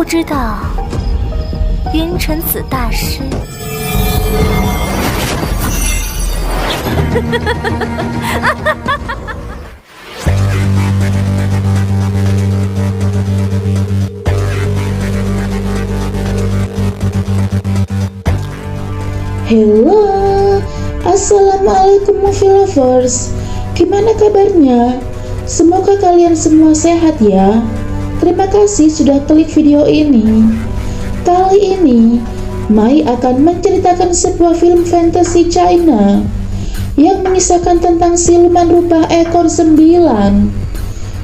不知道云尘子大师Hello, assalamualaikum movie lovers. Gimana kabarnya? Semoga kalian semua sehat ya. Terima kasih sudah klik video ini. Kali ini Mai akan menceritakan sebuah film fantasy China yang mengisahkan tentang siluman rubah ekor 9.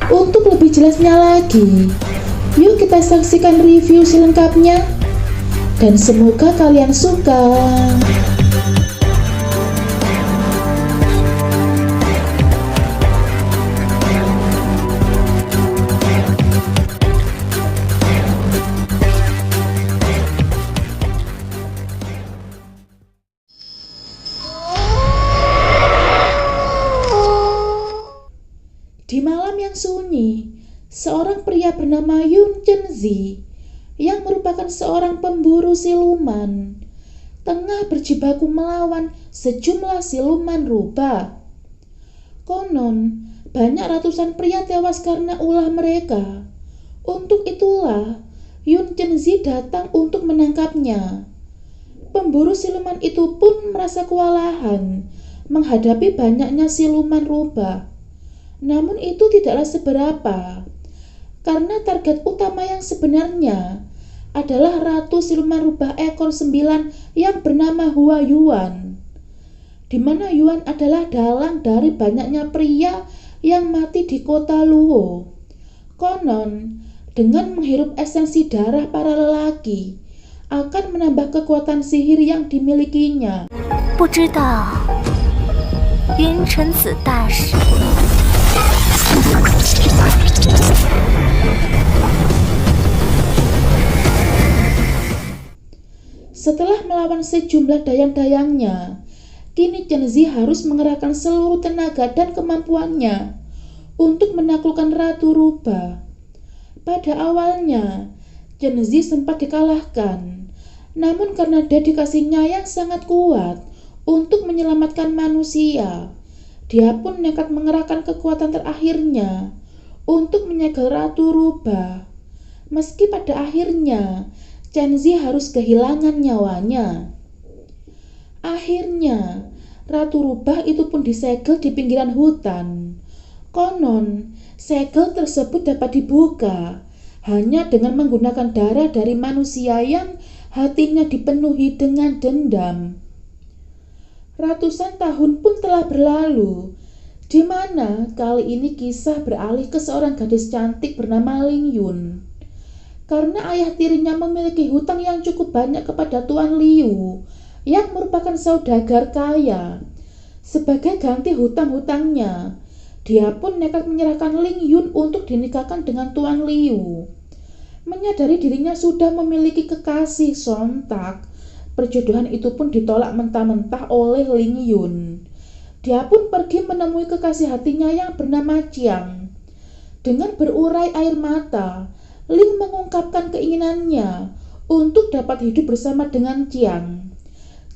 Untuk lebih jelasnya lagi, yuk kita saksikan review selengkapnya. Dan semoga kalian suka. Di malam yang sunyi, seorang pria bernama Yun Chenzi yang merupakan seorang pemburu siluman tengah berjibaku melawan sejumlah siluman rubah. Konon, banyak ratusan pria tewas karena ulah mereka. Untuk itulah, Yun Chenzi datang untuk menangkapnya. Pemburu siluman itu pun merasa kewalahan menghadapi banyaknya siluman rubah. Namun itu tidaklah seberapa, karena target utama yang sebenarnya adalah Ratu Siluman Rubah ekor 9 yang bernama Hua Yuan, di mana Yuan adalah dalang dari banyaknya pria yang mati di kota Luo. Konon, dengan menghirup esensi darah para lelaki akan menambah kekuatan sihir yang dimilikinya. 不知道云尘子大师 Setelah melawan sejumlah dayang-dayangnya, kini Chenzi harus mengerahkan seluruh tenaga dan kemampuannya untuk menaklukkan Ratu Rubah. Pada awalnya, Chenzi sempat dikalahkan, namun karena dedikasinya yang sangat kuat untuk menyelamatkan manusia, dia pun nekat mengerahkan kekuatan terakhirnya untuk menyegel Ratu Rubah. Meski pada akhirnya Chenzi harus kehilangan nyawanya. Akhirnya, Ratu Rubah itu pun disegel di pinggiran hutan. Konon, segel tersebut dapat dibuka hanya dengan menggunakan darah dari manusia yang hatinya dipenuhi dengan dendam. Ratusan tahun pun telah berlalu, di mana kali ini kisah beralih ke seorang gadis cantik bernama Ling Yun. Karena ayah tirinya memiliki hutang yang cukup banyak kepada Tuan Liu yang merupakan saudagar kaya. Sebagai ganti hutang-hutangnya, dia pun nekat menyerahkan Ling Yun untuk dinikahkan dengan Tuan Liu. Menyadari dirinya sudah memiliki kekasih, sontak perjodohan itu pun ditolak mentah-mentah oleh Ling Yun. Dia pun pergi menemui kekasih hatinya yang bernama Chiang. Dengan berurai air mata, Ling mengungkapkan keinginannya untuk dapat hidup bersama dengan Chiang.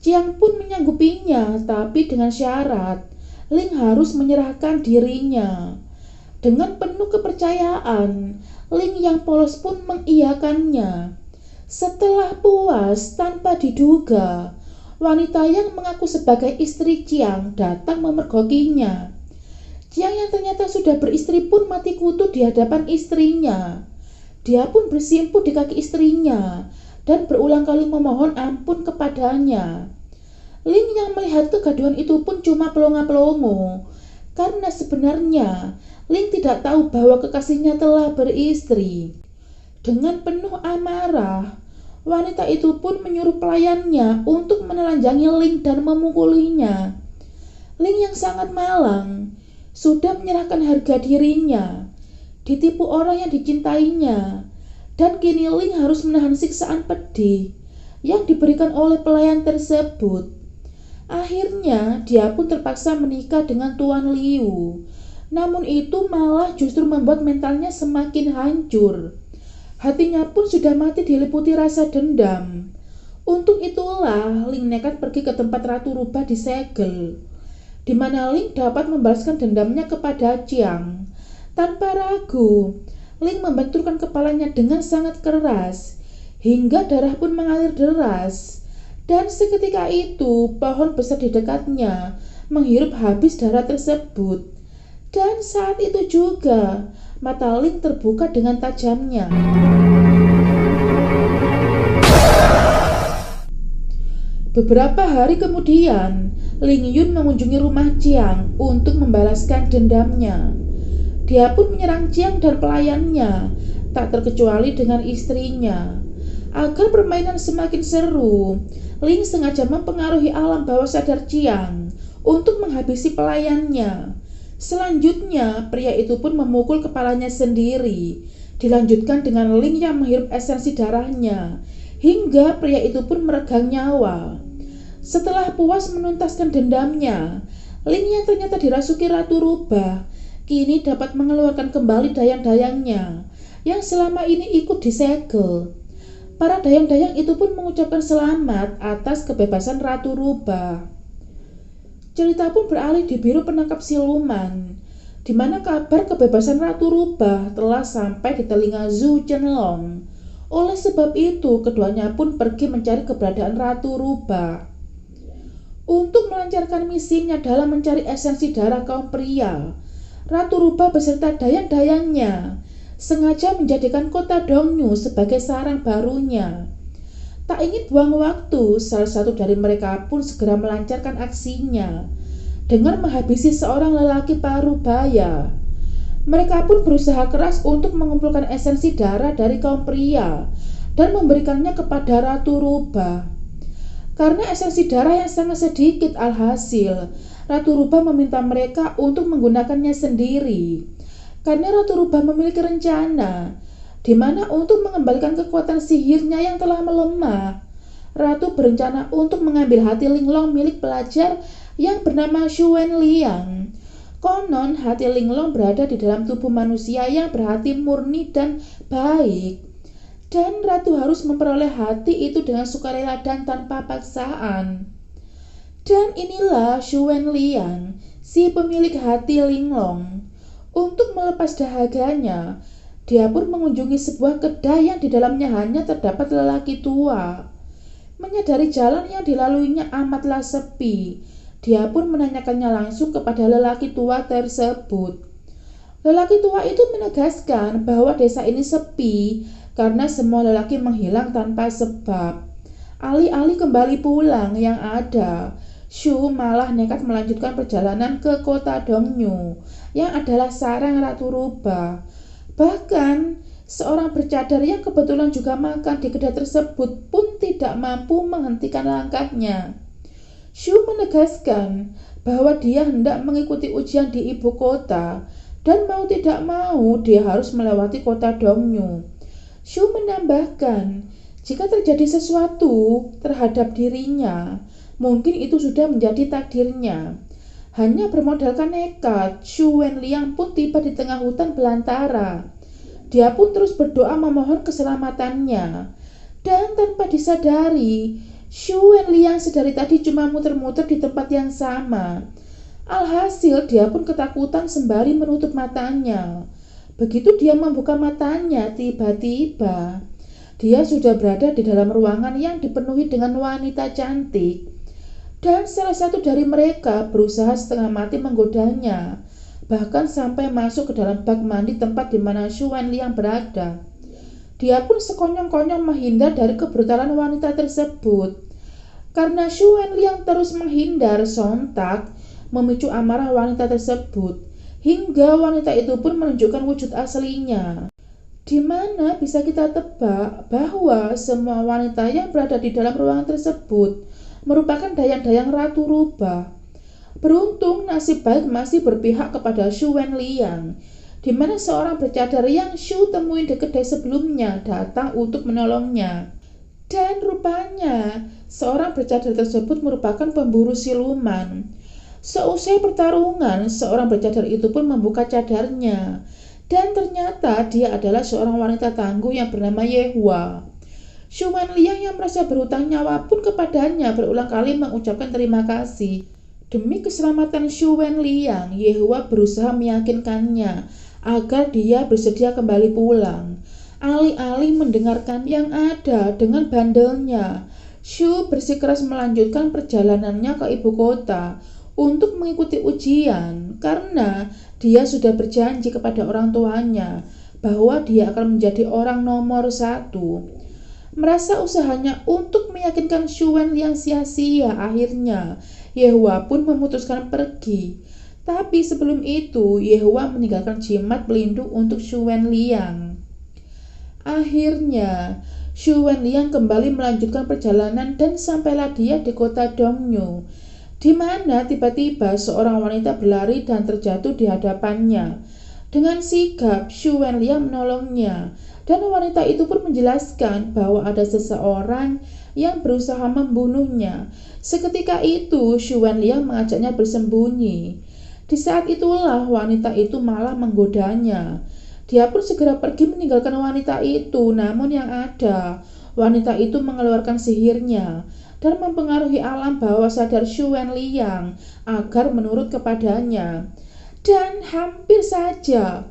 Chiang pun menyanggupinya, tapi dengan syarat Ling harus menyerahkan dirinya. Dengan penuh kepercayaan, Ling yang polos pun mengiyakannya. Setelah puas tanpa diduga, wanita yang mengaku sebagai istri Chiang datang memergokinya. Chiang yang ternyata sudah beristri pun mati kutu di hadapan istrinya. Dia pun bersimpuh di kaki istrinya dan berulang kali memohon ampun kepadanya. Ling yang melihat kegaduhan itu pun cuma pelongo-pelongo, karena sebenarnya Ling tidak tahu bahwa kekasihnya telah beristri. Dengan penuh amarah, wanita itu pun menyuruh pelayannya untuk menelanjangi Ling dan memukulinya. Ling yang sangat malang sudah menyerahkan harga dirinya, ditipu orang yang dicintainya, dan kini Ling harus menahan siksaan pedih yang diberikan oleh pelayan tersebut. Akhirnya dia pun terpaksa menikah dengan Tuan Liu. Namun itu malah justru membuat mentalnya semakin hancur. Hatinya pun sudah mati diliputi rasa dendam. Untuk itulah Ling nekat pergi ke tempat Ratu Rubah disegel, di mana Ling dapat membalaskan dendamnya kepada Chiang. Tanpa ragu, Ling membenturkan kepalanya dengan sangat keras, hingga darah pun mengalir deras. Dan seketika itu, pohon besar di dekatnya menghirup habis darah tersebut. Dan saat itu juga, mata Ling terbuka dengan tajamnya. Beberapa hari kemudian, Ling Yun mengunjungi rumah Chiang untuk membalaskan dendamnya. Dia pun menyerang Chiang dan pelayannya, tak terkecuali dengan istrinya. Agar permainan semakin seru, Ling sengaja mempengaruhi alam bawah sadar Chiang untuk menghabisi pelayannya. Selanjutnya, pria itu pun memukul kepalanya sendiri. Dilanjutkan dengan Ling yang menghirup esensi darahnya, hingga pria itu pun meregang nyawa. Setelah puas menuntaskan dendamnya, Ling yang ternyata dirasuki Ratu Rubah kini dapat mengeluarkan kembali dayang-dayangnya yang selama ini ikut disegel. Para dayang-dayang itu pun mengucapkan selamat atas kebebasan Ratu Rubah. Cerita pun beralih di Biru Penangkap Siluman, di mana kabar kebebasan Ratu Rubah telah sampai di telinga Zhu Chenlong. Oleh sebab itu, keduanya pun pergi mencari keberadaan Ratu Rubah. Untuk melancarkan misinya dalam mencari esensi darah kaum pria, Ratu Rubah beserta dayang-dayangnya sengaja menjadikan kota Dongyu sebagai sarang barunya. Tak ingin buang waktu, salah satu dari mereka pun segera melancarkan aksinya dengan menghabisi seorang lelaki parubaya. Mereka pun berusaha keras untuk mengumpulkan esensi darah dari kaum pria dan memberikannya kepada Ratu Rubah. Karena esensi darah yang sangat sedikit, alhasil Ratu Rubah meminta mereka untuk menggunakannya sendiri. Karena Ratu Rubah memiliki rencana di mana untuk mengembalikan kekuatan sihirnya yang telah melemah, Ratu berencana untuk mengambil hati Linglong milik pelajar yang bernama Xu Wenliang. Konon hati Linglong berada di dalam tubuh manusia yang berhati murni dan baik, dan Ratu harus memperoleh hati itu dengan sukarela dan tanpa paksaan. Dan inilah Xu Wenliang, si pemilik hati Linglong. Untuk melepas dahaganya, dia pun mengunjungi sebuah kedai yang di dalamnya hanya terdapat lelaki tua. Menyadari jalan yang dilaluinya amatlah sepi, dia pun menanyakannya langsung kepada lelaki tua tersebut. Lelaki tua itu menegaskan bahwa desa ini sepi karena semua lelaki menghilang tanpa sebab. Alih-alih kembali pulang, yang ada Xu malah nekat melanjutkan perjalanan ke kota Dongyu yang adalah sarang Ratu Rubah. Bahkan, seorang bercadar yang kebetulan juga makan di kedai tersebut pun tidak mampu menghentikan langkahnya. Xu menegaskan bahwa dia hendak mengikuti ujian di ibu kota dan mau tidak mau dia harus melewati kota Dongyu. Xu menambahkan, jika terjadi sesuatu terhadap dirinya, mungkin itu sudah menjadi takdirnya. Hanya bermodalkan nekat, Xu Wenliang pun tiba di tengah hutan belantara. Dia pun terus berdoa memohon keselamatannya. Dan tanpa disadari, Xu Wenliang sedari tadi cuma muter-muter di tempat yang sama. Alhasil dia pun ketakutan sembari menutup matanya. Begitu dia membuka matanya, tiba-tiba dia sudah berada di dalam ruangan yang dipenuhi dengan wanita cantik. Dan salah satu dari mereka berusaha setengah mati menggodanya, bahkan sampai masuk ke dalam bak mandi tempat di mana Xu Wenliang berada. Dia pun sekonyong-konyong menghindar dari kebrutalan wanita tersebut. Karena Xu Wenliang terus menghindar, sontak memicu amarah wanita tersebut, hingga wanita itu pun menunjukkan wujud aslinya. Di mana bisa kita tebak bahwa semua wanita yang berada di dalam ruangan tersebut merupakan dayang-dayang Ratu Rubah. Beruntung nasib baik masih berpihak kepada Xu Wenliang, di mana seorang bercadar yang Xu temui di kedai sebelumnya datang untuk menolongnya. Dan rupanya seorang bercadar tersebut merupakan pemburu siluman. Seusai pertarungan, seorang bercadar itu pun membuka cadarnya, Dan ternyata dia adalah seorang wanita tangguh yang bernama Yehua. Xu Wenliang yang merasa berhutang nyawa pun kepadanya berulang kali mengucapkan terima kasih. Demi keselamatan Xu Wenliang, Yehua berusaha meyakinkannya agar dia bersedia kembali pulang. Alih-alih mendengarkan yang ada dengan bandelnya, Xu bersikeras melanjutkan perjalanannya ke ibu kota untuk mengikuti ujian karena dia sudah berjanji kepada orang tuanya bahwa dia akan menjadi orang nomor 1. Merasa usahanya untuk meyakinkan Xu Wenliang sia-sia, akhirnya Yehua pun memutuskan pergi. Tapi sebelum itu, Yehua meninggalkan jimat pelindung untuk Xu Wenliang. Akhirnya, Xu Wenliang kembali melanjutkan perjalanan dan sampailah dia di kota Dongyu, di mana tiba-tiba seorang wanita berlari dan terjatuh di hadapannya. Dengan sigap, Xu Wenliang menolongnya, dan wanita itu pun menjelaskan bahwa ada seseorang yang berusaha membunuhnya. Seketika itu, Xu Wenliang mengajaknya bersembunyi. Di saat itulah wanita itu malah menggodanya. Dia pun segera pergi meninggalkan wanita itu, namun yang ada, wanita itu mengeluarkan sihirnya dan mempengaruhi alam bawah sadar Xu Wenliang agar menurut kepadanya. Dan hampir saja,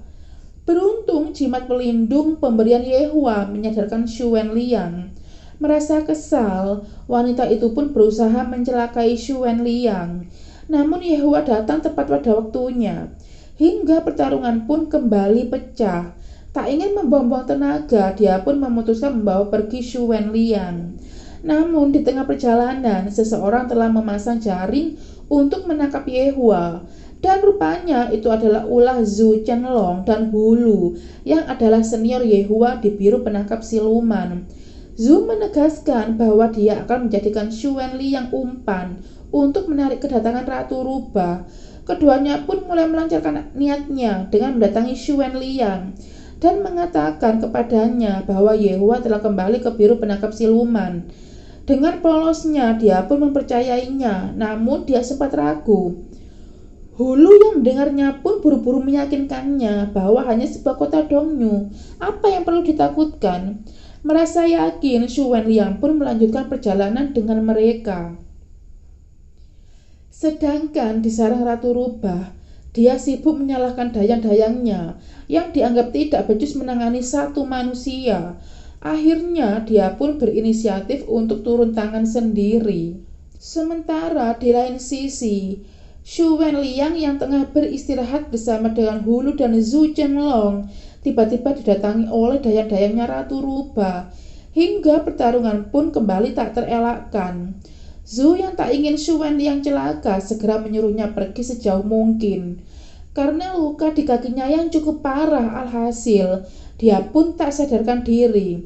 beruntung jimat pelindung pemberian Yehua menyadarkan Xu Wenliang. Merasa kesal, wanita itu pun berusaha mencelakai Xu Wenliang. Namun Yehua datang tepat pada waktunya, hingga pertarungan pun kembali pecah. Tak ingin membuang-buang tenaga, dia pun memutuskan membawa pergi Xu Wenliang. Namun di tengah perjalanan, seseorang telah memasang jaring untuk menangkap Yehua. Dan rupanya itu adalah ulah Zhu Chenlong dan Hulu yang adalah senior Yehua di Biro Penangkap Siluman. Zhu menegaskan bahwa dia akan menjadikan Xu Wenliang umpan untuk menarik kedatangan Ratu Rubah. Keduanya pun mulai melancarkan niatnya dengan mendatangi Xu Wenliang dan mengatakan kepadanya bahwa Yehua telah kembali ke Biro Penangkap Siluman. Dengan polosnya, dia pun mempercayainya, namun dia sempat ragu. Hulu yang mendengarnya pun buru-buru meyakinkannya bahwa hanya sebuah kota Dongyu. Apa yang perlu ditakutkan? Merasa yakin, Xu Wenliang pun melanjutkan perjalanan dengan mereka. Sedangkan di sarang Ratu Rubah, dia sibuk menyalahkan dayang-dayangnya yang dianggap tidak becus menangani satu manusia. Akhirnya dia pun berinisiatif untuk turun tangan sendiri. Sementara di lain sisi, Xu Wenliang yang tengah beristirahat bersama dengan Hulu dan Zhu Chenlong tiba-tiba didatangi oleh dayang-dayangnya Ratu Rubah, hingga pertarungan pun kembali tak terelakkan. Zhu yang tak ingin Xu Wenliang celaka segera menyuruhnya pergi sejauh mungkin. Karena luka di kakinya yang cukup parah, alhasil dia pun tak sadarkan diri.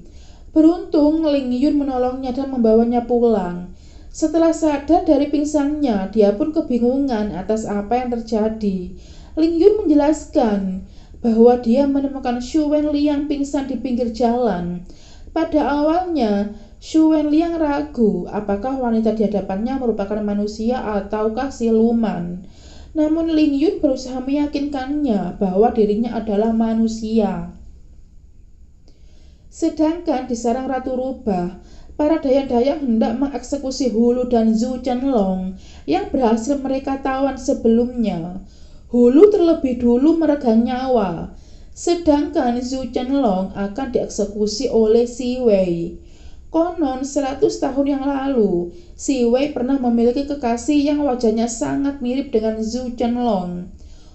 Beruntung Ling Yun menolongnya dan membawanya pulang. Setelah sadar dari pingsannya, dia pun kebingungan atas apa yang terjadi. Ling Yun menjelaskan bahwa dia menemukan Xu Wenliang pingsan di pinggir jalan. Pada awalnya, Xu Wenliang ragu apakah wanita di hadapannya merupakan manusia ataukah siluman. Namun Ling Yun berusaha meyakinkannya bahwa dirinya adalah manusia. Sedangkan di sarang Ratu Rubah, para dayang-dayang hendak mengeksekusi Hulu dan Zhu Chenlong yang berhasil mereka tawan sebelumnya. Hulu terlebih dulu meregang nyawa, sedangkan Zhu Chenlong akan dieksekusi oleh Si Wei. Konon 100 tahun yang lalu, Si Wei pernah memiliki kekasih yang wajahnya sangat mirip dengan Zhu Chenlong.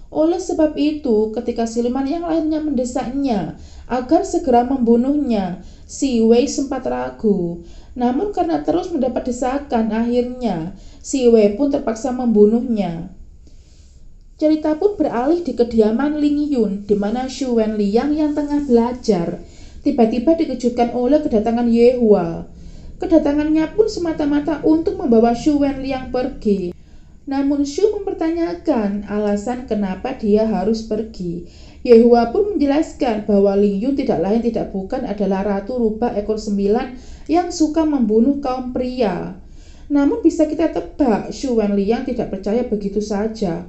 Oleh sebab itu, ketika siluman yang lainnya mendesaknya agar segera membunuhnya, Si Wei sempat ragu. Namun karena terus mendapat desakan, akhirnya Si Wei pun terpaksa membunuhnya. Cerita pun beralih di kediaman Ling Yun, di mana Xu Wenliang yang tengah belajar tiba-tiba dikejutkan oleh kedatangan Yehua. Kedatangannya pun semata-mata untuk membawa Xu Wenliang pergi. Namun Xu mempertanyakan alasan kenapa dia harus pergi. Yehua pun menjelaskan bahwa Ling Yun tidak lain tidak bukan adalah Ratu Rubah ekor 9 yang suka membunuh kaum pria. Namun bisa kita tebak, Xu Wenliang tidak percaya begitu saja.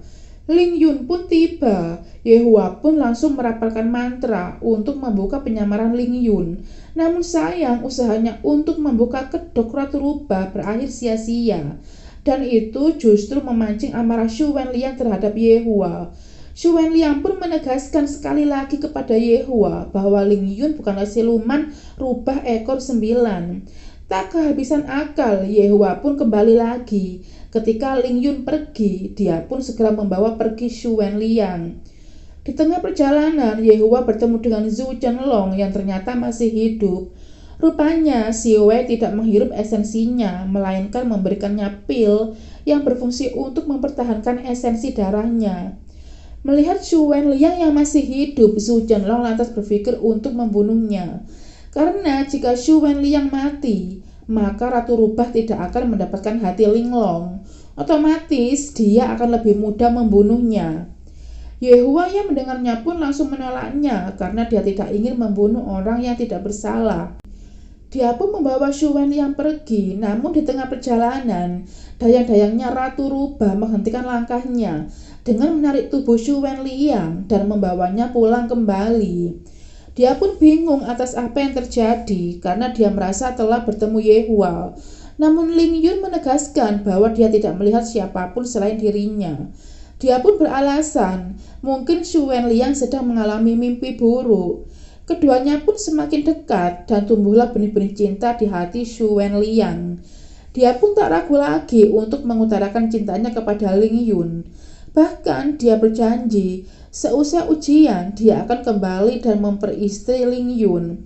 Ling Yun pun tiba. Yehua pun langsung merapalkan mantra untuk membuka penyamaran Ling Yun. Namun sayang, usahanya untuk membuka kedok Ratu Rubah berakhir sia-sia. Dan itu justru memancing amarah Xu Wenliang terhadap Yehua. Xu Wenliang pun menegaskan sekali lagi kepada Yehua bahwa Ling Yun bukanlah siluman rubah ekor 9. Tak kehabisan akal, Yehua pun kembali lagi. Ketika Ling Yun pergi, dia pun segera membawa pergi Xu Wenliang. Di tengah perjalanan, Yehua bertemu dengan Zhu Chenlong yang ternyata masih hidup. Rupanya, Si Wei tidak menghirup esensinya, melainkan memberikannya pil yang berfungsi untuk mempertahankan esensi darahnya. Melihat Xu Wenliang yang masih hidup, Zhu Chenlong lantas berpikir untuk membunuhnya. Karena jika Xu Wenliang mati, maka Ratu Rubah tidak akan mendapatkan hati Linglong. Otomatis dia akan lebih mudah membunuhnya. Yehua yang mendengarnya pun langsung menolaknya karena dia tidak ingin membunuh orang yang tidak bersalah. Dia pun membawa Xu Wenliang pergi, namun di tengah perjalanan, dayang-dayangnya Ratu Rubah menghentikan langkahnya dengan menarik tubuh Xu Wenliang dan membawanya pulang kembali. Dia pun bingung atas apa yang terjadi karena dia merasa telah bertemu Yehua. Namun Ling Yun menegaskan bahwa dia tidak melihat siapapun selain dirinya. Dia pun beralasan, mungkin Xu Wenliang sedang mengalami mimpi buruk. Keduanya pun semakin dekat dan tumbuhlah benih-benih cinta di hati Xu Wenliang. Dia pun tak ragu lagi untuk mengutarakan cintanya kepada Ling Yun. Bahkan dia berjanji, seusai ujian dia akan kembali dan memperistri Ling Yun.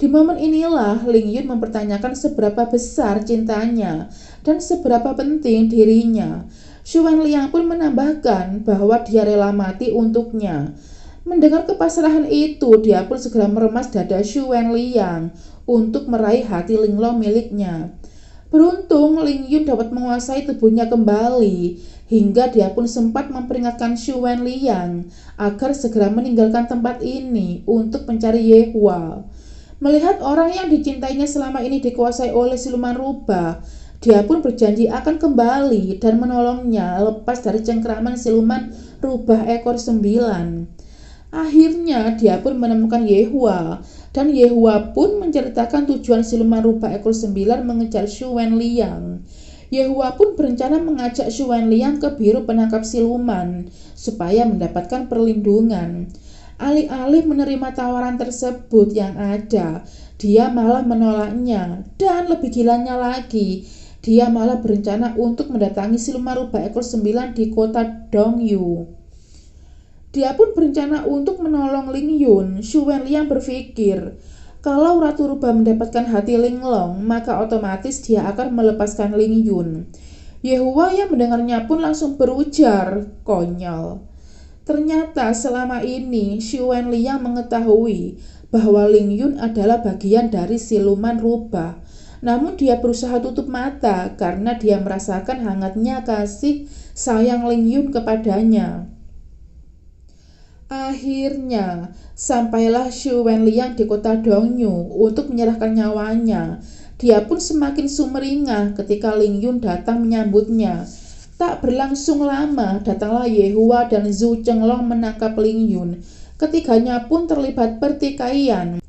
Di momen inilah Ling Yun mempertanyakan seberapa besar cintanya dan seberapa penting dirinya. Xu Wenliang pun menambahkan bahwa dia rela mati untuknya. Mendengar kepasrahan itu, dia pun segera meremas dada Xu Wenliang untuk meraih hati Linglong miliknya. Beruntung Ling Yun dapat menguasai tubuhnya kembali, hingga dia pun sempat memperingatkan Xu Wenliang agar segera meninggalkan tempat ini untuk mencari Yehua. Melihat orang yang dicintainya selama ini dikuasai oleh siluman rubah, dia pun berjanji akan kembali dan menolongnya lepas dari cengkraman siluman rubah ekor 9. Akhirnya dia pun menemukan Yehua, dan Yehua pun menceritakan tujuan siluman rubah ekor 9 mengejar Xu Wenliang. Yehua pun berencana mengajak Xu Wenliang ke biro penangkap siluman supaya mendapatkan perlindungan. Alih-alih menerima tawaran tersebut yang ada, dia malah menolaknya, dan lebih gilanya lagi, dia malah berencana untuk mendatangi siluman rubah ekor 9 di kota Dongyu. Dia pun berencana untuk menolong Ling Yun. Xu Wenliang berpikir, kalau Ratu Rubah mendapatkan hati Linglong, maka otomatis dia akan melepaskan Ling Yun. Yehua yang mendengarnya pun langsung berujar, konyol. Ternyata selama ini Xu Wenliang mengetahui bahwa Ling Yun adalah bagian dari siluman rubah. Namun dia berusaha tutup mata karena dia merasakan hangatnya kasih sayang Ling Yun kepadanya. Akhirnya, sampailah Xu Wenliang di kota Dongyu untuk menyerahkan nyawanya. Dia pun semakin sumringah ketika Ling Yun datang menyambutnya. Tak berlangsung lama, datanglah Yehua dan Zhu Chenglong menangkap Ling Yun. Ketiganya pun terlibat pertikaian.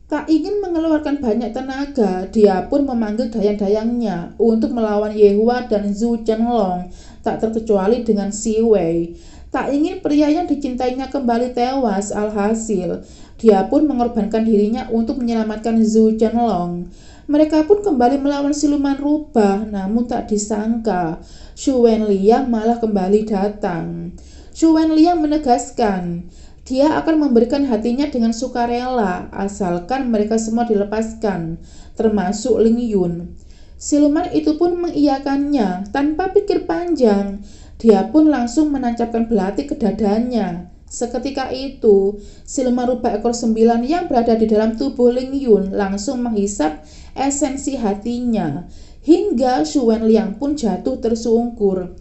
Tak ingin mengeluarkan banyak tenaga, dia pun memanggil dayang-dayangnya untuk melawan Yehua dan Zhu Chenglong, tak terkecuali dengan Si Wei. Tak ingin pria yang dicintainya kembali tewas, alhasil dia pun mengorbankan dirinya untuk menyelamatkan Zhu Chenlong. Mereka pun kembali melawan siluman rubah, namun tak disangka Xu Wenliang malah kembali datang. Xu Wenliang menegaskan dia akan memberikan hatinya dengan sukarela asalkan mereka semua dilepaskan, termasuk Ling Yun. Siluman itu pun mengiyakannya tanpa pikir panjang. Dia pun langsung menancapkan belati ke dadanya. Seketika itu, siluman rubah ekor 9 yang berada di dalam tubuh Ling Yun langsung menghisap esensi hatinya, hingga Xu Wenliang pun jatuh tersungkur.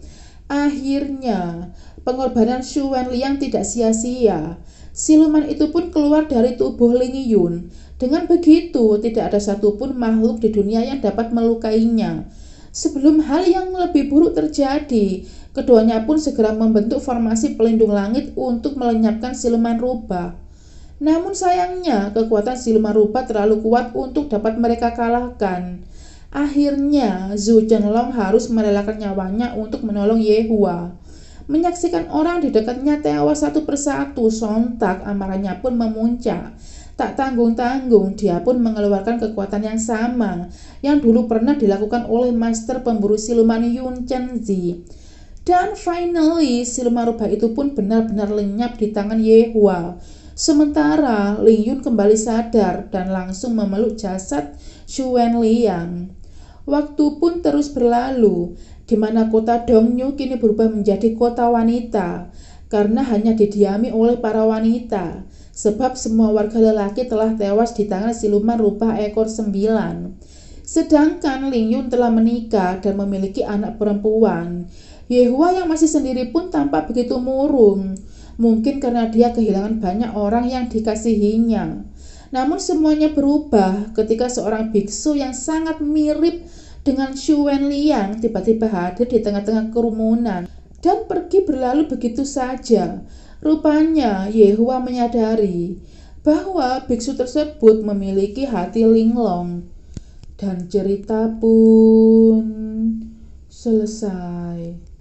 Akhirnya, pengorbanan Xu Wenliang tidak sia-sia. Siluman itu pun keluar dari tubuh Ling Yun. Dengan begitu, tidak ada satupun makhluk di dunia yang dapat melukainya. Sebelum hal yang lebih buruk terjadi, keduanya pun segera membentuk formasi pelindung langit untuk melenyapkan siluman rubah. Namun sayangnya, kekuatan siluman rubah terlalu kuat untuk dapat mereka kalahkan. Akhirnya, Zhu Zhenlong harus merelakan nyawanya untuk menolong Yehua. Menyaksikan orang di dekatnya tewas satu persatu, sontak amarahnya pun memuncak. Tak tanggung-tanggung, dia pun mengeluarkan kekuatan yang sama yang dulu pernah dilakukan oleh master pemburu siluman Yun Chenzi. Dan finally, siluman rubah itu pun benar-benar lenyap di tangan Yehua. Sementara Ling Yun kembali sadar dan langsung memeluk jasad Xu Wenliang. Waktu pun terus berlalu, di mana kota Dongyu kini berubah menjadi kota wanita, karena hanya didiami oleh para wanita. Sebab semua warga lelaki telah tewas di tangan siluman rubah ekor 9. Sedangkan Ling Yun telah menikah dan memiliki anak perempuan. Yehua yang masih sendiri pun tampak begitu murung, mungkin karena dia kehilangan banyak orang yang dikasihinya. Namun semuanya berubah ketika seorang biksu yang sangat mirip dengan Xu Wenliang tiba-tiba hadir di tengah-tengah kerumunan dan pergi berlalu begitu saja. Rupanya Yehua menyadari bahwa biksu tersebut memiliki hati linglong. Dan cerita pun selesai.